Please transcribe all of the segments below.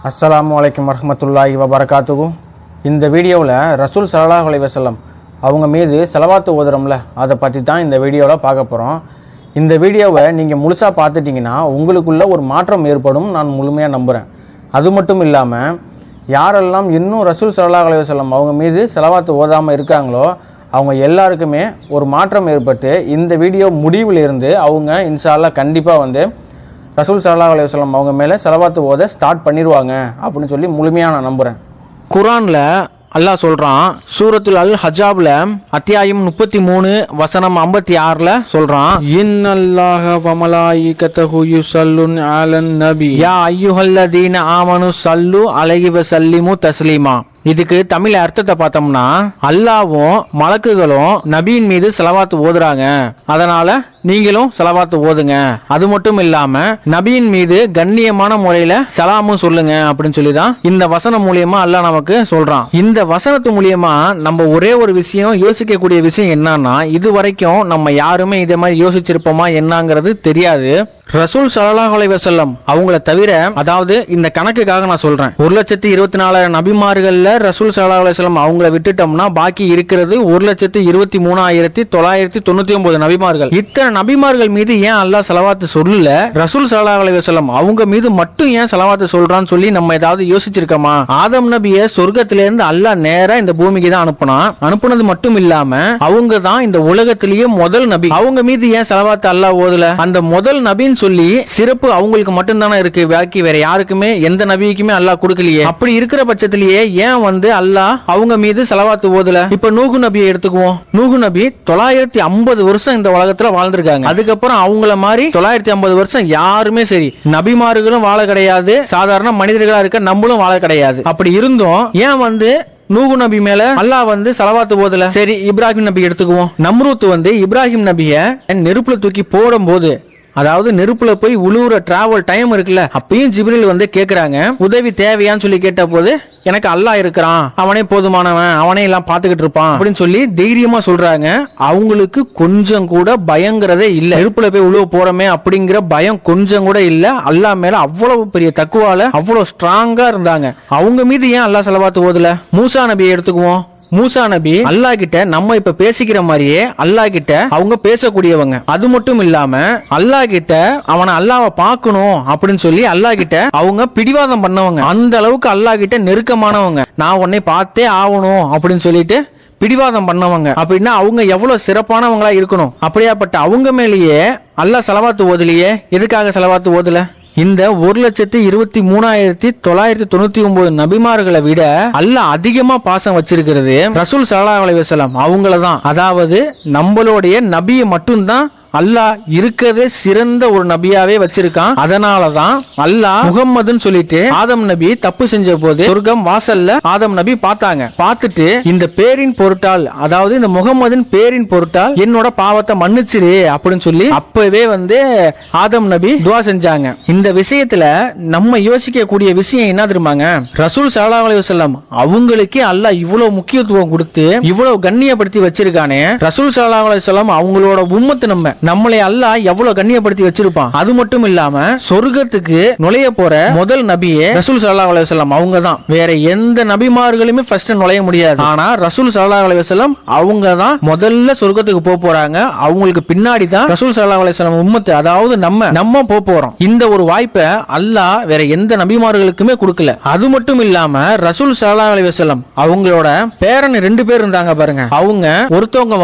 அஸ்ஸலாமு அலைக்கும் வரஹ்மத்துல்லாஹி வபரகாத்துஹு. இந்த வீடியோவில் ரசூல் ஸல்லல்லாஹு அலைஹி வஸல்லம் அவங்க மீது ஸலவாத்து ஓதுறோம்ல, அதை பற்றி தான் இந்த வீடியோவில் பார்க்க போகிறோம். இந்த வீடியோவை நீங்கள் முழுசாக பார்த்துட்டிங்கன்னா உங்களுக்குள்ள ஒரு மாற்றம் ஏற்படும் நான் முழுமையாக நம்புகிறேன். அது மட்டும் இல்லாமல் யாரெல்லாம் இன்னும் ரசூல் ஸல்லல்லாஹு அலைஹி வஸல்லம் அவங்க மீது ஸலவாத்து ஓதாமல் இருக்காங்களோ அவங்க எல்லாருக்குமே ஒரு மாற்றம் ஏற்பட்டு இந்த வீடியோ முடிவிலிருந்து அவங்க இன்ஷா அல்லாஹ் கண்டிப்பாக ரசூல் ஸல்லல்லாஹு அலைஹி வஸல்லம் அவங்க மேலே ஸலவாத்து ஓத ஸ்டார்ட் பண்ணிடுவாங்க அப்படின்னு சொல்லி முழுமையாக நான் நம்புகிறேன். குர்ஆனில் அல்லாஹ் சொல்கிறான், சூரத்துல் அல் ஹஜாப்ல அத்தியாயம் 33 வசனம் 56 சொல்கிறான், இன்னல்லாஹ வ மலாயிகத்தஹு யுஸல்லுன அலன் நபி யா அய்யுஹல்லதீன ஆமனு ஸல்லு அலைஹி வ ஸல்லிமு தஸ்லீமா. இதுக்கு தமிழ் அர்த்தத்தை பார்த்தோம்னா, அல்லாஹ்வும் மலக்குகளும் நபியின் மீது ஸலவாத்து ஓதுறாங்க, அதனால நீங்களும் ஸலவாத்து ஓதுங்க. அது மட்டும் இல்லாம நபியின் மீது கண்ணியமான முறையில சலாமும் சொல்லுங்க அப்படின்னு சொல்லி தான் இந்த வசனம் மூலியமா அல்லாஹ் நமக்கு சொல்றான். இந்த வசனத்து மூலியமா நம்ம ஒரே ஒரு விஷயம் யோசிக்கக்கூடிய விஷயம் என்னன்னா, இது வரைக்கும் நம்ம யாருமே இதே மாதிரி யோசிச்சிருப்போமா என்னங்கிறது தெரியாது. ரசூல் ஸல்லல்லாஹு அலைஹி வஸல்லம் அவங்கள தவிர, அதாவது இந்த கணக்குக்காக நான் சொல்றேன், 1,24,000 நபிமார்கள்ல ரசூல் ஸல்லல்லாஹு அலைஹி வஸல்லம் அவங்கள விட்டுட்டோம்னா பாக்கி இருக்கிறது 1,23,999 நபிமார்கள். இத்தனை நபிமார்கள் மீது ஏன் அல்லாஹ் ஸலவாத்து சொல்லல, ரசூல் ஸல்லல்லாஹு அலைஹி வஸல்லம் அவங்க மீது மட்டும் ஏன் ஸலவாத்து சொல்றான்னு சொல்லி நம்ம ஏதாவது யோசிச்சிருக்கோமா? ஆதம் நபியை சொர்க்கத்திலிருந்து அல்லாஹ் நேரா இந்த பூமிக்கு தான் அனுப்புனது மட்டும் இல்லாம அவங்க தான் இந்த உலகத்திலேயே முதல் நபி. அவங்க மீது ஏன் ஸலவாத்து அல்லாஹ் ஓதல? அந்த முதல் நபின்னு சொல்லி சிறப்பு அவங்களுக்கு மட்டும் தானே இருக்கு, பாக்கி வேற யாருக்குமே எந்த நபிக்குமே அல்லாஹ் கொடுக்கலையே. அப்படி இருக்கிற பட்சத்திலேயே ஏன் அல்லாஹ் அவங்க மீது ஸலவாத்து ஓதல? இப்ப நூஹ் நபியை எடுத்துக்குவோம். நூஹ் நபி 950 வருஷம் இந்த உலகத்துல வாழ்ந்திருக்காங்க. அதுக்கப்புறம் அவங்கள மாதிரி 950 வருஷம் யாருமே சரி நபிமார்களும் வாழ கிடையாது, சாதாரண மனிதர்களா இருக்க நம்மளும் வாழ கிடையாது. அப்படி இருந்தும் ஏன் நூஹ் நபி மேல அல்லாஹ் ஸலவாத்து ஓதல? சரி, இப்ராஹிம் நபி எடுத்துக்குவோம். நம்ரூத் இப்ராஹிம் நபிய நெருப்புல தூக்கி போடும் போது, அதாவது நெருப்புல போய் உழுவுற டிராவல் டைம் இருக்குல்ல, அப்பயும் ஜிப்ரீல் கேக்குறாங்க, உதவி தேவையான்னு சொல்லி கேட்ட போது, எனக்கு அல்லாஹ் இருக்கிறான், அவனே போதுமானவன், அவனே எல்லாம் பாத்துக்கிட்டு இருப்பான் அப்படின்னு சொல்லி தைரியமா சொல்றாங்க. அவங்களுக்கு கொஞ்சம் கூட பயங்கிறதே இல்ல. நெருப்புல போய் உழுவ போறமே அப்படிங்கிற பயம் கொஞ்சம் கூட இல்ல. அல்லாஹ் மேல அவ்வளவு பெரிய தக்குவால அவ்வளவு ஸ்ட்ராங்கா இருந்தாங்க. அவங்க மீது ஏன் அல்லாஹ் ஸலவாத்து ஓதல? மூசா நபியை எடுத்துக்குவோம். மூசா நபி அல்லாஹ் கிட்ட நம்ம இப்ப பேசிக்கிற மாதிரியே அல்லாஹ் கிட்ட அவங்க பேசக்கூடியவங்க. அது மட்டும் இல்லாம அல்லாஹ் கிட்ட அவனை அல்லாஹ்வை பார்க்கணும் அப்படின்னு சொல்லி அல்லாஹ் கிட்ட அவங்க பிடிவாதம் பண்ணவங்க. அந்த அளவுக்கு அல்லாஹ் கிட்ட நெருக்கமானவங்க. நான் உன்னை பார்த்தே ஆகணும் அப்படின்னு சொல்லிட்டு பிடிவாதம் பண்ணவங்க. அப்படின்னா அவங்க எவ்வளவு சிறப்பானவங்களா இருக்கணும். அப்படியாப்பட்ட அவங்க மேலேயே அல்லாஹ் ஸலவாத்து ஓதலையே. எதுக்காக ஸலவாத்து ஓதல? இந்த 1,23,999 நபிமார்களை விட அல்லாஹ் அதிகமா பாசம் வச்சிருக்கிறது ரசூல் ஸல்லல்லாஹு அலைஹி வஸல்லம் அவங்களதான். அதாவது நம்மளுடைய நபியை மட்டும்தான் அல்லாஹ் இருக்கிறதே சிறந்த ஒரு நபியாவே வச்சிருக்கான். அதனாலதான் அல்லாஹ் முகம்மதுன்னு சொல்லிட்டு ஆதம் நபி தப்பு செஞ்ச போது சொர்க்கம் வாசல்ல ஆதம் நபி பார்த்தாங்க. பார்த்துட்டு இந்த பேரின் பொருட்டால், அதாவது இந்த முகம்மதின் பேரின் பொருட்டால் என்னோட பாவத்தை மன்னிச்சிரு அப்படின்னு சொல்லி அப்பவே ஆதம் நபி துவா செஞ்சாங்க. இந்த விஷயத்துல நம்ம யோசிக்க கூடிய விஷயம் என்ன தெரியுமாங்க? ரசூல் ஸல்லல்லாஹு அலைஹி வஸல்லம் அவங்களுக்கே அல்லாஹ் இவ்வளவு முக்கியத்துவம் கொடுத்து இவ்வளவு கண்ணியப்படுத்தி வச்சிருக்கானே. ரசூல் ஸல்லல்லாஹு அலைஹி வஸல்லம் அவங்களோட உம்மத்து நம்மளை அல்லாஹ் எவ்வளவு கண்ணியப்படுத்தி வச்சிருப்பான். அது மட்டும் இல்லாம சொர்க்கத்துக்கு நுழைய போற முதல் நபியே ரசூல் ஸல்லல்லாஹு அலைஹி வஸல்லம் அவங்க தான். வேற எந்த நபிமார்களுமே ஃபர்ஸ்ட் நுழைய முடியாது. ஆனா ரசூல் ஸல்லல்லாஹு அலைஹி வஸல்லம் அவங்க தான் முதல்ல சொர்க்கத்துக்கு போறாங்க. அவங்களுக்கு பின்னாடி தான் ரசூல் ஸல்லல்லாஹு அலைஹி வஸல்லம் உம்மத்து, அதாவது நம்ம போறோம். இந்த ஒரு வாய்ப்பை அல்லாஹ் வேற எந்த நபிமார்களுக்குமே கொடுக்கல. அது மட்டும் இல்லாம ரசூல் ஸல்லல்லாஹு அலைஹி வஸல்லம் அவங்களோட பேரன் 2 பேர் இருந்தாங்க பாருங்க. அவங்க ஒருத்தவங்க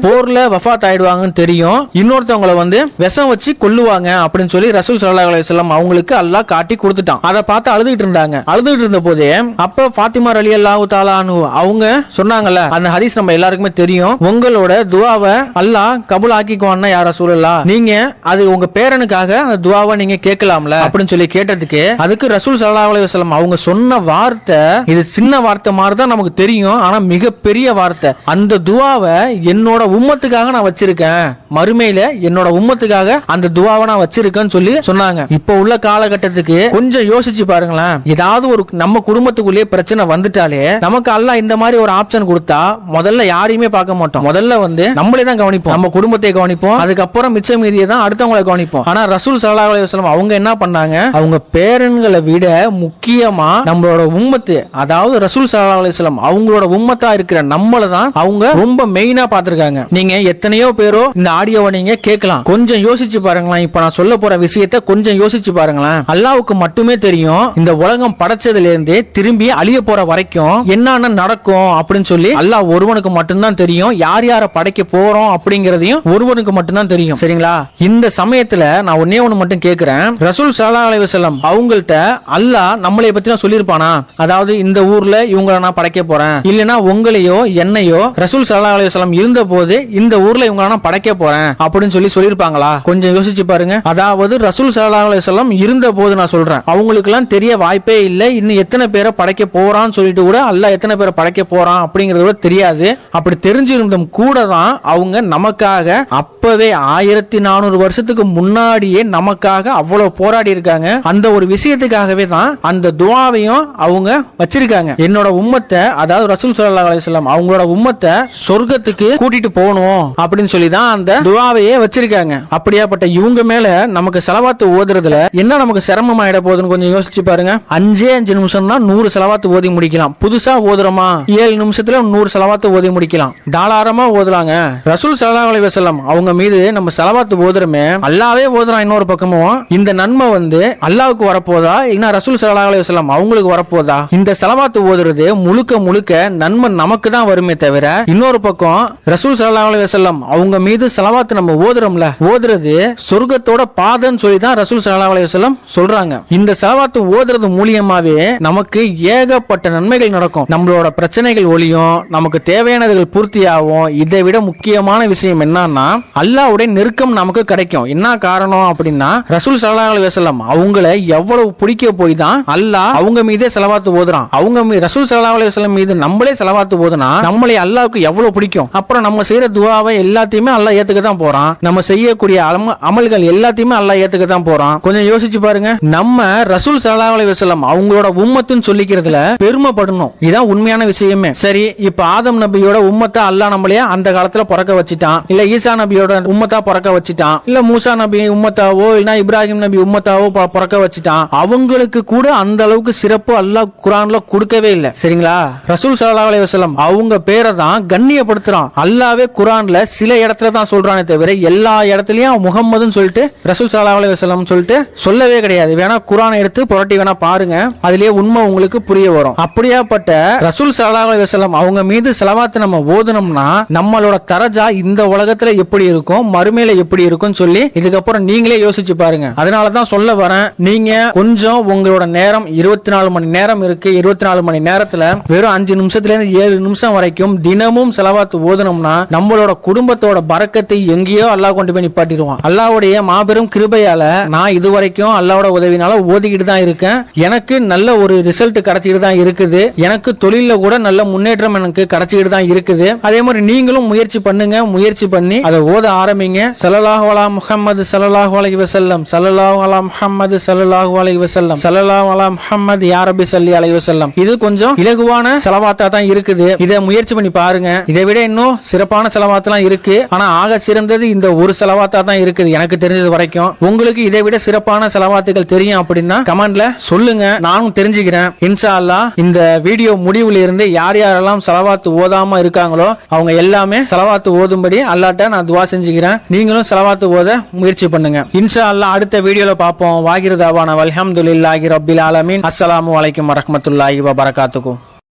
போர்ல வஃபாத் ஆயிடுவாங்கன்னு தெரியும், இன்னொருத்தவங்களை விஷம் வச்சு கொல்லுவாங்க அப்படின்னு சொல்லி ரசூல் ஸல்லல்லாஹு அலைஹி வஸல்லம் அவங்களுக்கு அல்லாஹ் காட்டி கொடுத்துட்டான். அதை பார்த்து அழுதுகிட்டு இருந்தாங்க. அழுதுகிட்டு இருந்த போதே அப்ப ஃபாத்திமா ரலியல்லாஹு தஆலா அன்ஹா அவங்க சொன்னாங்கல்ல, அந்த ஹதீஸ் நம்ம எல்லாருக்குமே தெரியும், உங்களோட துஆவை அல்லாஹ் கபூல் ஆக்கிக்குவான்னா யா ரசூலல்லாஹ், நீங்க அது உங்க பேரனுக்காக அந்த துஆவை நீங்க கேட்கலாம்ல அப்படின்னு சொல்லி கேட்டதுக்கு அதுக்கு ரசூல் ஸல்லல்லாஹு அலைஹி வஸல்லம் அவங்க சொன்ன வார்த்தை, இது சின்ன வார்த்தை மாதிரி தான் நமக்கு தெரியும், ஆனா மிகப்பெரிய வார்த்தை. அந்த துஆவை என்னோட உம்மத்துக்காக நான் வச்சிருக்கேன், மறுமையில கடைசியில என்னோட உம்மத்துக்காக அந்த துவாவை நான் வச்சிருக்கேன்னு சொல்லி சொன்னாங்க. இப்ப உள்ள காலகட்டத்துக்கு கொஞ்சம் யோசிச்சு பாருங்களேன். ஏதாவது ஒரு நம்ம குடும்பத்துக்குள்ளே பிரச்சனை வந்துட்டாலே நமக்கு அல்லாஹ் இந்த மாதிரி ஒரு ஆப்ஷன் கொடுத்தா முதல்ல யாரையுமே பார்க்க மாட்டோம். முதல்ல நம்மளே தான் கவனிப்போம், நம்ம குடும்பத்தை கவனிப்போம், அதுக்கப்புறம் மிச்ச மீதியை தான் அடுத்தவங்களை கவனிப்போம். ஆனா ரசூல் ஸல்லல்லாஹு அலைஹி வஸல்லம் அவங்க என்ன பண்ணாங்க, அவங்க பேரன்களை விட முக்கியமா நம்மளோட உம்மத்து, அதாவது ரசூல் ஸல்லல்லாஹு அலைஹி வஸல்லம் அவங்களோட உம்மத்தா இருக்கிற நம்மள தான் அவங்க ரொம்ப மெயினா பாத்துருக்காங்க. நீங்க எத்தனையோ பேரோ இந்த ஆடியோவை நீங்க கேட்கலாம், கொஞ்சம் யோசிச்சு பாருங்களேன். இப்ப நான் சொல்ல போற விஷயத்தை கொஞ்சம் யோசிச்சு பாருங்களேன். அல்லாஹ்வுக்கு மட்டுமே தெரியும் இந்த உலகம் படைச்சதுல இருந்து திரும்பி அழிய போற வரைக்கும் என்னென்ன நடக்கும் அப்படின்னு சொல்லி அல்லாஹ் ஒருவனுக்கு மட்டும்தான் தெரியும். யார் யார படைக்க போறோம் அப்படிங்கறதையும் ஒருவனுக்கு மட்டும்தான் தெரியும். சரிங்களா? இந்த சமயத்துல நான் ஒன்னே ஒண்ணு மட்டும் கேக்குறேன். ரசூல் ஸல்லல்லாஹு அலைஹி வஸல்லம் அவங்கள்ட்ட அல்லாஹ் நம்மளை பத்தி சொல்லிருப்பானா? அதாவது இந்த ஊர்ல இவங்களை நான் படைக்க போறேன், இல்லனா உங்களையோ என்னையோ ரசூல் ஸல்லல்லாஹு அலைஹி வஸல்லம் இருந்த போது இந்த ஊர்ல இவங்களை நான் படைக்க போறேன் அப்படின்னு சொல்லிருப்பாங்களா? கொஞ்சம் யோசிச்சு பாருங்க. அதாவது ரசூல் ஸல்லல்லாஹு அலைஹி வஸல்லம் இருந்த போது நான் சொல்றேன், அவங்களுக்கு எல்லாம் தெரிய வாய்ப்பே இல்லை. இன்னும் எத்தனை பேரை படைக்க போறான்னு சொல்லிட்டு கூட அல்லாஹ் எத்தனை பேரை படைக்க போறான் அப்படிங்கறது கூட தெரியாது. அப்படி தெரிஞ்சிருந்தும் கூட தான் அவங்க நமக்காக அப்பவே 1400 வருஷத்துக்கு முன்னாடியே நமக்காக அவ்வளவு போராடி இருக்காங்க. அந்த ஒரு விஷயத்துக்காகவே தான் அந்த துஆவையும் அவங்க வச்சிருக்காங்க. என்னோட உம்மத்தை, அதாவது ரசூல் ஸல்லல்லாஹு அலைஹி வஸல்லம் அவங்களோட உம்மத்தை சொர்க்கத்துக்கு கூட்டிட்டு போகணும் அப்படின்னு சொல்லி தான் அந்த துஆவையே வச்சிருக்காங்க. அப்படியாப்பட்ட இவங்க மேல நமக்கு ஸலவாத் ஓதுறதுல என்ன நமக்கு சிரமம் ஆயிட போகுதுன்னு கொஞ்சம் யோசிச்சு பாருங்க. 5 நிமிஷம் தான் 100 ஸலவாத் ஓதி முடிக்கலாம். புதுசா ஓதுறோமா 7 நிமிஷத்துல 100 ஸலவாத் ஓதி முடிக்கலாம். தாராளமா ஓதலாங்க. ரசூல் ஸல்லல்லாஹு அலைஹி வஸல்லம் அவங்க மீது நம்ம ஸலவாத் ஓதுறோமே, அல்லாஹ்வே ஓதுறான். இன்னொரு பக்கமும் இந்த நன்மை அல்லாஹ்வுக்கு வரப்போதா இல்ல ரசூல் ஸல்லல்லாஹு அலைஹி வஸல்லம் அவங்களுக்கு வரப்போதா? இந்த ஸலவாத் ஓதுறது முழுக்க முழுக்க நன்மை நமக்கு தான் வருமே தவிர, இன்னொரு பக்கம் ரசூல் ஸல்லல்லாஹு அலைஹி வஸல்லம் அவங்க மீது ஸலவாத் நம்ம ஓதுறோம்ல, ஓதுறது சொர்க்கத்தோட பாதன்னு சொல்லி தான் ரசூல் ஸல்லல்லாஹு அலைஹி வஸல்லம் சொல்றாங்க. இந்த ஸலவாத் ஓதுறது மூலியமாவே நமக்கு ஏகப்பட்ட நன்மைகள் நடக்கும். நம்மளோட பிரச்சனைகள் ஒழியும், நமக்கு தேவையானதுகள் பூர்த்தியாகும். இதை விட முக்கியமான விஷயம் என்னன்னா அல்லாஹ்வுடைய நெருக்கம் நமக்கு கிடைக்கும். என்ன காரணம் அப்படின்னா ரசூல் ஸல்லல்லாஹு அலைஹி வஸல்லம் அவங்கள எவ்வளவு பிடிக்க போய் தான் அல்லாஹ் அவங்க மீதே ஸலவாத் ஓதுறான். அவங்க ரசூல் ஸல்லல்லாஹு அலைஹி வஸல்லம் மீது நம்மளே ஸலவாத் ஓதுனா நம்மளை அல்லாஹ்வுக்கு எவ்வளவு பிடிக்கும். அப்புறம் நம்ம செய்யற துஆவை எல்லாத்தையுமே அல்லாஹ் ஏத்துக்க தான் போறான். நம்ம செய்யக்கூடிய அமல்கள் எல்லாத்தையுமே அல்லாஹ் ஏத்துக்க தான் போறான். கொஞ்சம் யோசிச்சு பாருங்க. நம்ம ரசூல் ஸல்லல்லாஹு அலைஹி வஸல்லம் அவங்களோட உம்மத்துன்னு சொல்லிக்கிறதுல பெருமைப்படணும். இதான் உண்மையான விஷயமே. சரி, இப்ப ஆதம் நபியோட உம்மத்தை அல்லாஹ் நம்மளையே அந்த காலத்துல பிறக்க வச்சிட்டான், இல்ல ஈசா நபியோட உம்மத்தா பிறக்க வச்சிட்டான், இல்ல மூசா நபி உம்மத்தாவோ இல்ல இப்ராஹிம் நபி உம்மத்தாவோ பிறக்க வச்சிட்டான். அவங்களுக்கு கூட அந்த அளவுக்கு சிறப்பு அல்லாஹ் குர்ஆன்ல கொடுக்கவே இல்லை. சரிங்களா? ரசூல் ஸல்லல்லாஹு அலைஹி வஸல்லம் அவங்க பேரை தான் கண்ணியப்படுத்துறான். அல்லாஹ்வே குர்ஆன்ல சில இடத்துல தான் சொல்றானே தவிர எல்லா இடத்துலயும் முஹம்மதுன்னு சொல்லிட்டு ரசூல் ஸல்லல்லாஹு அலைஹி வஸல்லம் சொல்லிட்டு சொல்லவே கிடையாது. வேணா குர்ஆனை எடுத்து புரட்டி வேணா பாருங்க, அதுலயே உண்மை உங்களுக்கு புரிய வரும். அப்படியாப்பட்ட ரசூல் ஸல்லல்லாஹு அலைஹி வஸல்லம் அவங்க மீது ஸலவாத் நம்ம ஓதுனோம்னா நம்மளோட தரஜா இந்த உலகத்துல எப்படி இருக்கும், மறுமையில எப்படி இருக்கும் சொல்லி இதுக்கப்புறம் நீங்களே யோசிச்சு பாருங்க. அதனாலதான் சொல்ல வரேன், நீங்க கொஞ்சம் உங்களோட நேரம் 24 மணி நேரம் இருக்கு. 24 மணி நேரத்துல வெறும் 5 நிமிஷத்துல இருந்து 7 நிமிஷம் வரைக்கும் தினமும் ஸலவாத் ஓதுனோம்னா நம்மளோட குடும்பத்தோட பரக்கத்தை எங்கேயோ அல்லாஹ் கொண்டு போய் நிப்பாட்டிடுவான். அல்லாஹ்வுடைய மாபெரும் கிருபையால நான் இதுவரைக்கும் அல்லாஹ்வோட உதவினால ஓதிக்கிட்டு தான் இருக்கேன். எனக்கு நல்ல ஒரு ரிசல்ட் கிடைச்சிட்டு தான் இருக்குது. எனக்கு தொழில கூட நல்ல முன்னேற்றம் எனக்கு கிடைச்சிட்டு தான் இருக்குது. அதே மாதிரி நீங்களும் முயற்சி பண்ணுங்க. முயற்சி பண்ணி அதை ஓத ஆரம்பிங்க. ஸல்லல்லாஹு அலா முஹம்மது ஸல்லல்லாஹு அலைஹி வஸல்லம், ஸல்லல்லாஹு அலா முஹம்மது ஸல்லல்லாஹு அலைஹி வஸல்லம், ஸல்லல்லாஹு அலா முஹம்மது யா ரப்பி ஸல்லி அலைஹி வஸல்லம். இது கொஞ்சம் இலகுவான ஸலவாத்தா தான் இருக்குது. இதை முயற்சி பண்ணி பாருங்க. இதை விட இன்னும் சிறப்பான ஸலவாத்லாம் இருக்கு. ஆனா ஆக சிறந்தது இந்த ஒரு ஸலவாத்தா தான் இருக்குது எனக்கு தெரிஞ்சது வரைக்கும். உங்களுக்கு இதை விட சிறப்பான ஸலவாத்துகள் தெரியும் அப்படின்னா கமெண்ட்ல சொல்லுங்க, நானும் தெரிஞ்சுக்கிறேன். இன்ஷா அல்லாஹ் இந்த வீடியோ முடிவுல இருந்து யார் யாரெல்லாம் ஸலவாத் ஓதாம இருக்காங்களோ அவங்க எல்லாமே ஸலவாத் ஓதும்படி அல்லாஹ்ட்ட நான் துஆ செஞ்சுக்கிறேன். நீங்களும் ஸலவாத் ஓத முயற்சி பண்ணுங்க. இன்ஷா அல்லாஹ் அடுத்த வீடியோல பாப்போம். வாகிரு தாவானா வல்ஹம்துலில்லாஹி ரப்பில் ஆலமீன். அஸ்ஸலாமு அலைக்கும் வரஹ்மத்துல்லாஹி வபரகாத்துஹு.